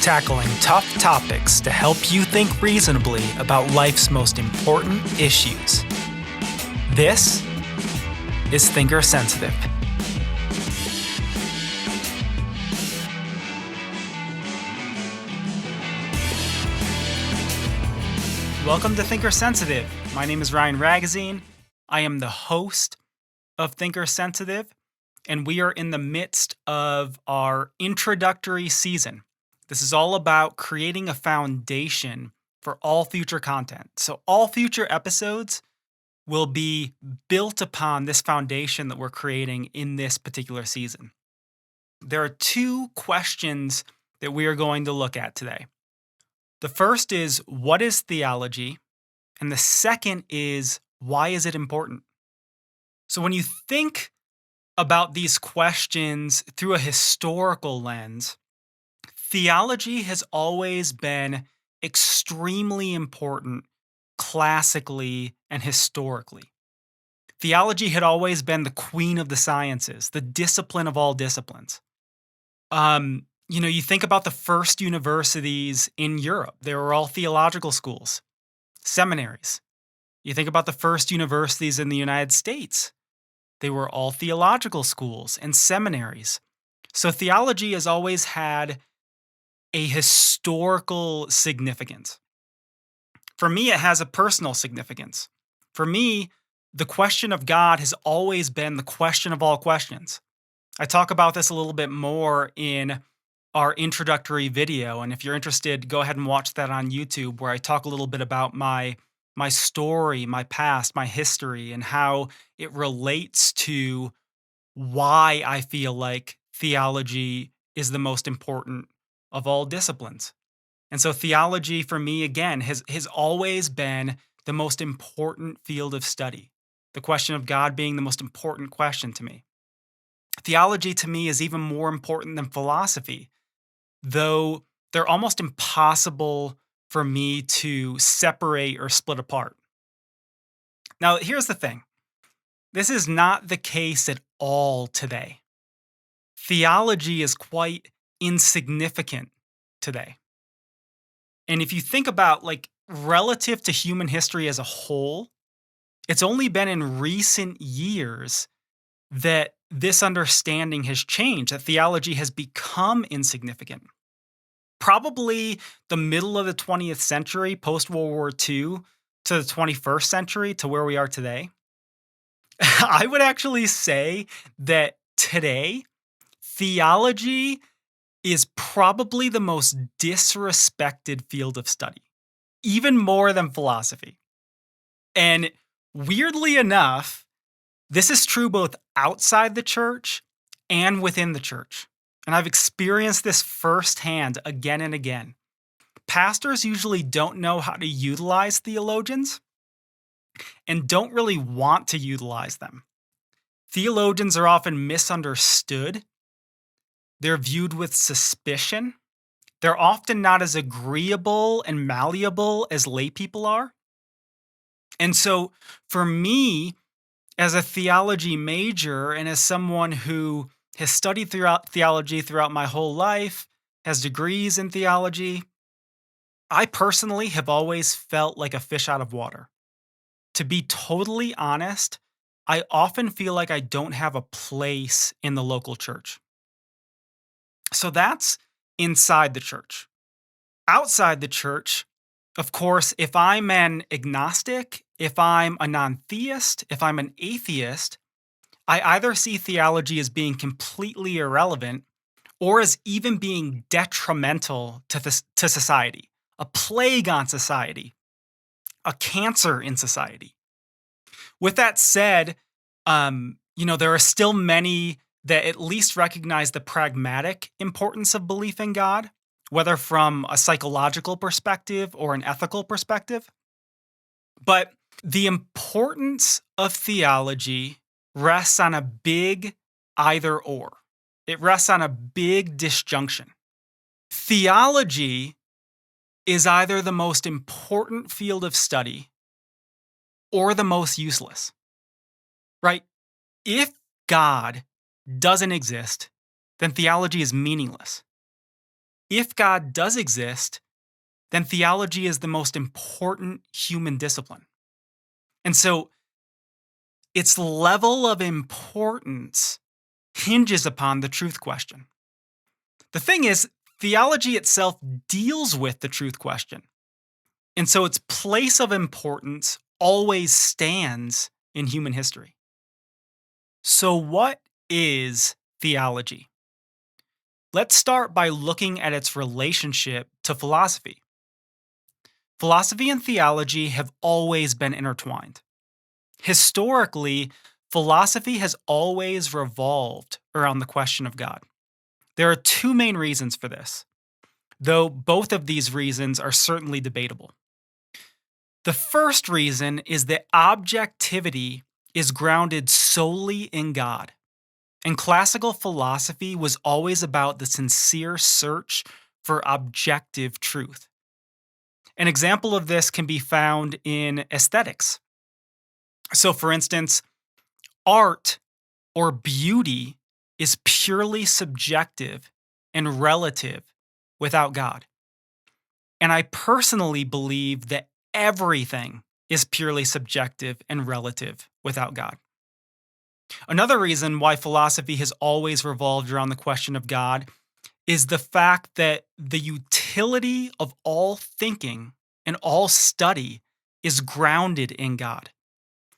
tackling tough topics to help you think reasonably about life's most important issues. This is Thinker Sensitive. Welcome to Thinker Sensitive. My name is Ryan Ragazine. I am the host of Thinker Sensitive, and we are in the midst of our introductory season. This is all about creating a foundation for all future content. So all future episodes will be built upon this foundation that we're creating in this particular season. There are two questions that we are going to look at today. The first is, what is theology? And the second is, why is it important? So when you think about these questions through a historical lens, theology has always been extremely important classically and historically. Theology had always been the queen of the sciences, the discipline of all disciplines. You think about the first universities in Europe. They were all theological schools, seminaries. You think about the first universities in the United States. They were all theological schools and seminaries. So theology has always had a historical significance. For me, it has a personal significance. For me, the question of God has always been the question of all questions. I talk about this a little bit more in our introductory video, and if you're interested, go ahead and watch that on YouTube, where I talk a little bit about my story, my past, my history, and how it relates to why I feel like theology is the most important of all disciplines. And so theology for me, again, has always been the most important field of study. The question of God being the most important question to me. Theology to me is even more important than philosophy, though they're almost impossible for me to separate or split apart. Now, here's the thing. This is not the case at all today. Theology is quite insignificant today. And if you think about, relative to human history as a whole, it's only been in recent years that this understanding has changed, that theology has become insignificant. Probably the middle of the 20th century, post-World War II, to the 21st century, to where we are today. I would actually say that today, theology is probably the most disrespected field of study, even more than philosophy. And weirdly enough, this is true both outside the church and within the church. And I've experienced this firsthand again and again. Pastors usually don't know how to utilize theologians and don't really want to utilize them. Theologians are often misunderstood. They're viewed with suspicion. They're often not as agreeable and malleable as lay people are. And so for me, as a theology major and as someone who has studied theology throughout my whole life, has degrees in theology, I personally have always felt like a fish out of water. To be totally honest, I often feel like I don't have a place in the local church. So that's inside the church. Outside the church, of course, if I'm an agnostic, if I'm a non-theist, if I'm an atheist, I either see theology as being completely irrelevant or as even being detrimental to society, a plague on society, a cancer in society. With that said, there are still many that at least recognize the pragmatic importance of belief in God, whether from a psychological perspective or an ethical perspective. But the importance of theology rests on a big either or. It rests on a big disjunction. Theology is either the most important field of study or the most useless, right? If God doesn't exist, then theology is meaningless. if God does exist, then theology is the most important human discipline. And so its level of importance hinges upon the truth question. The thing is, theology itself deals with the truth question. And so its place of importance always stands in human history. So, what is theology? Let's start by looking at its relationship to philosophy. Philosophy and theology have always been intertwined. Historically, philosophy has always revolved around the question of God. There are two main reasons for this, though both of these reasons are certainly debatable. The first reason is that objectivity is grounded solely in God. And classical philosophy was always about the sincere search for objective truth. An example of this can be found in aesthetics. So, for instance, art or beauty is purely subjective and relative without God. And I personally believe that everything is purely subjective and relative without God. Another reason why philosophy has always revolved around the question of God is the fact that the utility of all thinking and all study is grounded in God.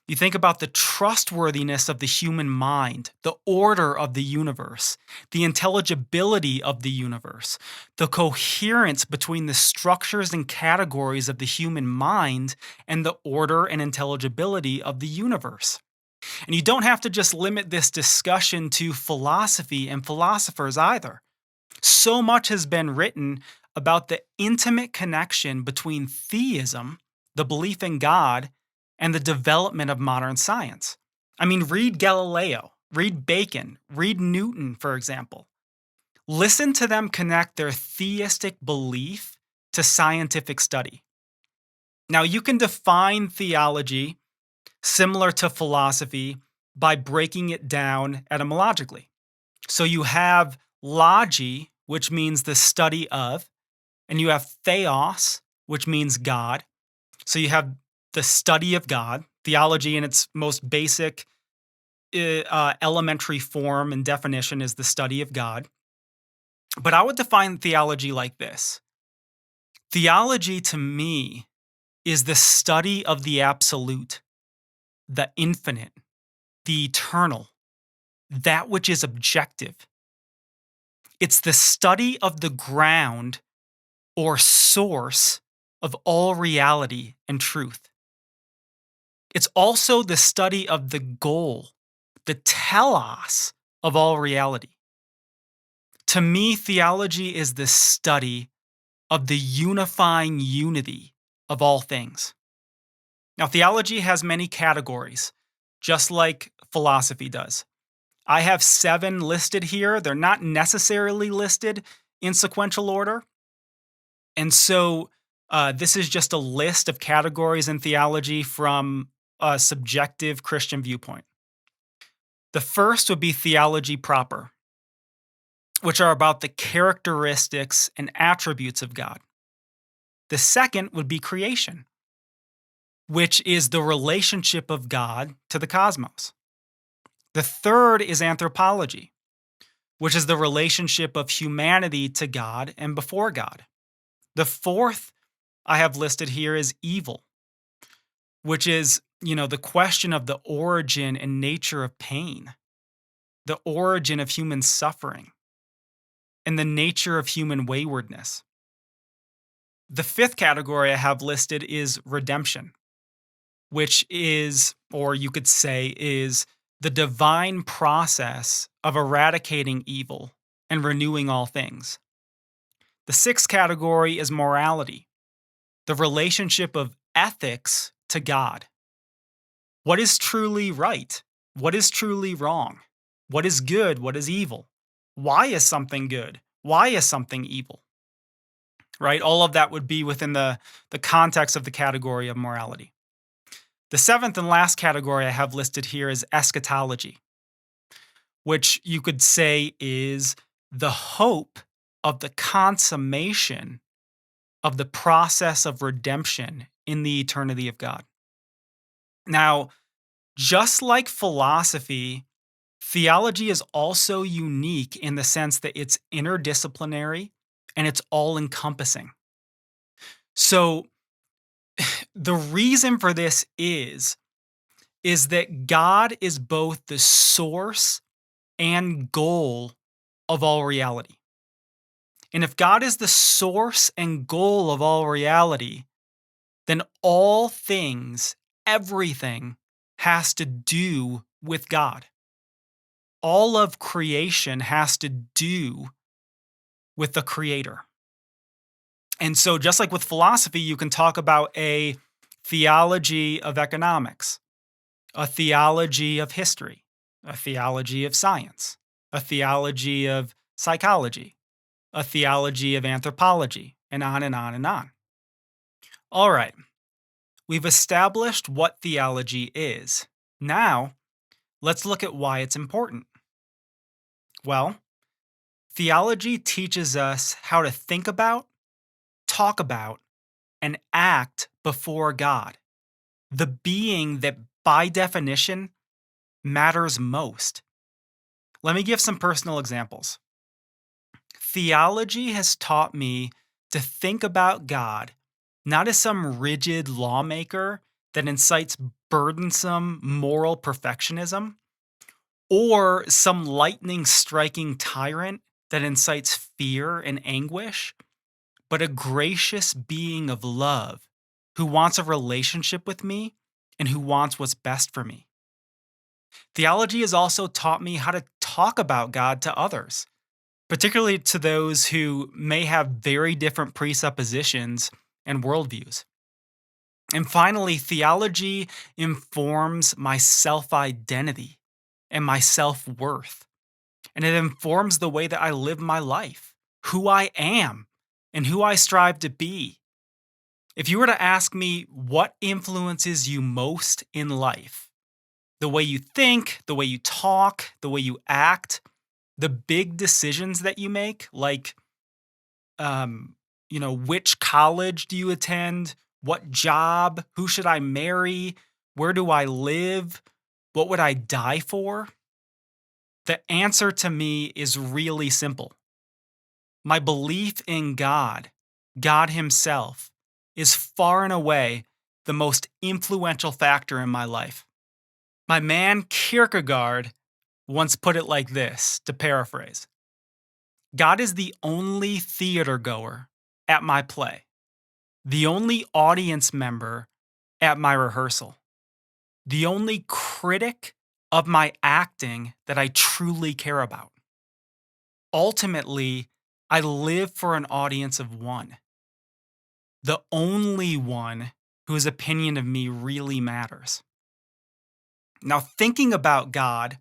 You think about the trustworthiness of the human mind, the order of the universe, the intelligibility of the universe, the coherence between the structures and categories of the human mind and the order and intelligibility of the universe. And you don't have to just limit this discussion to philosophy and philosophers either. So much has been written about the intimate connection between theism, the belief in God, and the development of modern science. I mean, read Galileo, read Bacon, read Newton, for example. Listen to them connect their theistic belief to scientific study. Now, you can define theology similar to philosophy by breaking it down etymologically. So you have logi, which means the study of, and you have theos, which means God. So you have the study of God. Theology in its most basic elementary form and definition is the study of God. But I would define theology like this. Theology to me is the study of the absolute, the infinite, the eternal, that which is objective. It's the study of the ground or source of all reality and truth. It's also the study of the goal, the telos of all reality. To me, theology is the study of the unifying unity of all things. Now, theology has many categories, just like philosophy does. I have 7 listed here. They're not necessarily listed in sequential order. And so this is just a list of categories in theology from a subjective Christian viewpoint. The first would be theology proper, which are about the characteristics and attributes of God. The second would be creation, which is the relationship of God to the cosmos. The third is anthropology, which is the relationship of humanity to God and before God. The fourth I have listed here is evil, which is, the question of the origin and nature of pain, the origin of human suffering, and the nature of human waywardness. The fifth category I have listed is redemption, which is, or you could say, is the divine process of eradicating evil and renewing all things. The sixth category is morality, the relationship of ethics to God. What is truly right? What is truly wrong? What is good? What is evil? Why is something good? Why is something evil? Right? All of that would be within the context of the category of morality. The seventh and last category I have listed here is eschatology, which you could say is the hope of the consummation of the process of redemption in the eternity of God. Now, just like philosophy, theology is also unique in the sense that it's interdisciplinary and it's all encompassing. So, the reason for this is that God is both the source and goal of all reality. And if God is the source and goal of all reality, then all things, everything has to do with God. All of creation has to do with the Creator. And so, just like with philosophy, you can talk about a theology of economics, a theology of history, a theology of science, a theology of psychology, a theology of anthropology, and on and on and on. All right, we've established what theology is. Now, let's look at why it's important. Well, theology teaches us how to think about, talk about, and act before God, the being that by definition matters most. Let me give some personal examples. Theology has taught me to think about God not as some rigid lawmaker that incites burdensome moral perfectionism, or some lightning striking tyrant that incites fear and anguish, but a gracious being of love who wants a relationship with me and who wants what's best for me. Theology has also taught me how to talk about God to others, particularly to those who may have very different presuppositions and worldviews. And finally, theology informs my self identity and my self worth. And it informs the way that I live my life, who I am, and who I strive to be. If you were to ask me what influences you most in life, the way you think, the way you talk, the way you act, the big decisions that you make, like, which college do you attend? What job? Who should I marry? Where do I live? What would I die for? The answer to me is really simple. My belief in God, God Himself, is far and away the most influential factor in my life. My man Kierkegaard once put it like this, to paraphrase: God is the only theater goer at my play, the only audience member at my rehearsal, the only critic of my acting that I truly care about. Ultimately, I live for an audience of one, the only one whose opinion of me really matters. Now, thinking about God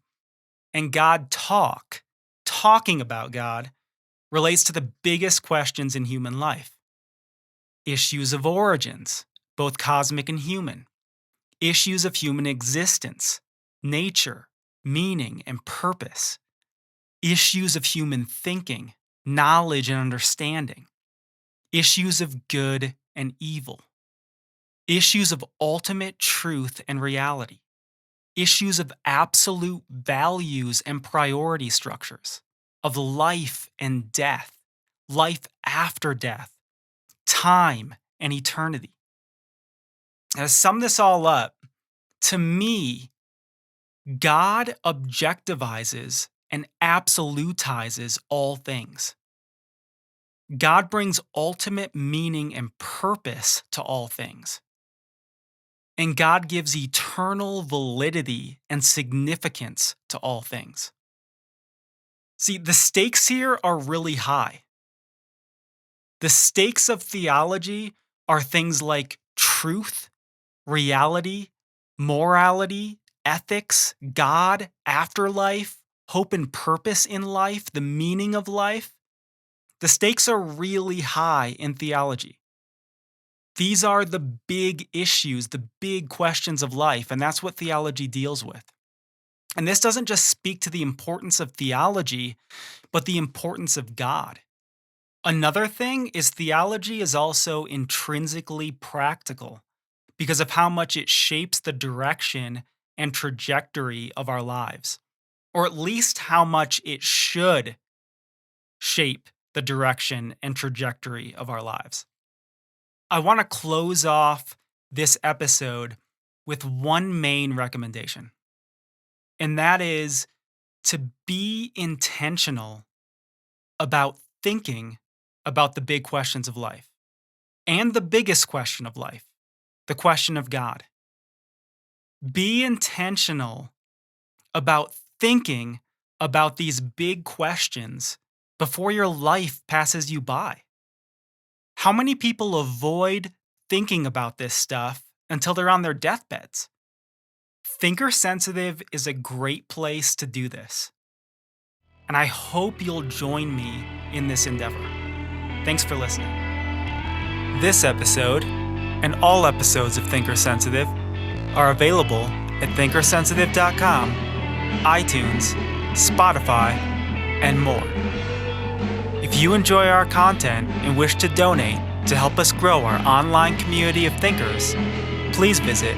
and talking about God, relates to the biggest questions in human life. Issues of origins, both cosmic and human. Issues of human existence, nature, meaning, and purpose. Issues of human thinking, knowledge, and understanding. Issues of good and evil. Issues of ultimate truth and reality. Issues of absolute values and priority structures, of life and death, life after death, time and eternity. And to sum this all up, to me, God objectivizes and absolutizes all things. God brings ultimate meaning and purpose to all things. And God gives eternal validity and significance to all things. See, the stakes here are really high. The stakes of theology are things like truth, reality, morality, ethics, God, afterlife, hope and purpose in life, the meaning of life. The stakes are really high in theology. These are the big issues, the big questions of life, and that's what theology deals with. And this doesn't just speak to the importance of theology, but the importance of God. Another thing is theology is also intrinsically practical because of how much it shapes the direction and trajectory of our lives, or at least how much it should shape the direction and trajectory of our lives. I want to close off this episode with one main recommendation, and that is to be intentional about thinking about the big questions of life and the biggest question of life, the question of God. Be intentional about thinking about these big questions before your life passes you by. How many people avoid thinking about this stuff until they're on their deathbeds? Thinker Sensitive is a great place to do this, and I hope you'll join me in this endeavor. Thanks for listening. This episode, and all episodes of Thinker Sensitive, are available at thinkersensitive.com, iTunes, Spotify, and more. If you enjoy our content and wish to donate to help us grow our online community of thinkers, please visit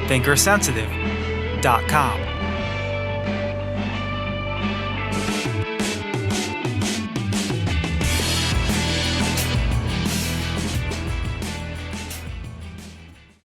thinkersensitive.com.